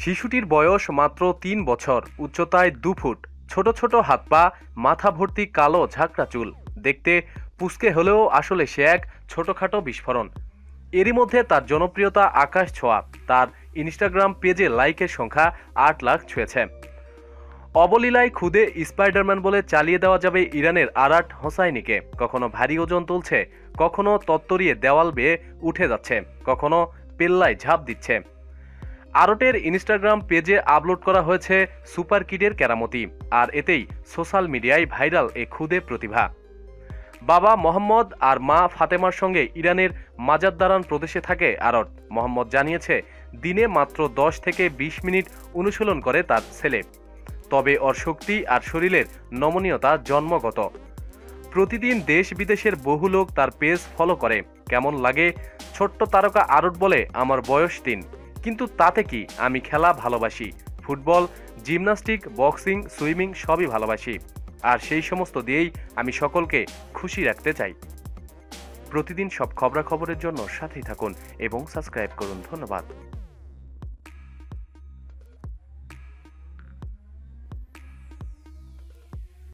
শিশুটির বয়স মাত্র ৩ বছর, উচ্চতায় ২ ফুট, ছোট ছোট হাত পা, মাথা ভর্তি কালো ঝাঁকড়া চুল। দেখতে পুচকে হলেও আসলে সে এক ছোটখাটো বিস্ফোরণ। এরই মধ্যে তার জনপ্রিয়তা আকাশ ছোঁয়া। তার ইনস্টাগ্রাম পেজে লাইকের সংখ্যা ৮ লাখ ছুঁয়েছে। অবলীলায় খুদে স্পাইডারম্যান বলে চালিয়ে দেওয়া যাবে ইরানের আরাট হোসাইনিকে। কখনো ভারী ওজন তুলছে, কখনো তত্তরিয়ে দেওয়াল বেয়ে উঠে যাচ্ছে, কখনো পেল্লায় ঝাঁপ দিচ্ছে। আরটের ইনস্টাগ্রাম পেজে আপলোড করা হয়েছে সুপার কিডের কেরামতি, আর এতেই সোশ্যাল মিডিয়ায় ভাইরাল এ খুদে প্রতিভা। বাবা মোহাম্মদ আর মা ফাতেমার সঙ্গে ইরানের মাজাদ্দারান প্রদেশে থাকে আরট। মোহাম্মদ জানিয়েছে, দিনে মাত্র ১০ থেকে ২০ মিনিট অনুশীলন করে তার ছেলে। তবে ওর শক্তি আর শরীরের নমনীয়তা জন্মগত। প্রতিদিন দেশ বিদেশের বহু লোক তার পেজ ফলো করে। কেমন লাগে? ছোট্ট তারকা আরট বলে, আমার বয়স ৩, কিন্তু তাতে কি, আমি খেলা ভালোবাসি। ফুটবল, জিমন্যাস্টিক, বক্সিং, সুইমিং সবই ভালোবাসি। আর সেই সমস্ত দিয়েই আমি সকলকে খুশি রাখতে চাই। প্রতিদিন সব খবরাখবরের জন্য সাথেই থাকুন এবং সাবস্ক্রাইব করুন। ধন্যবাদ।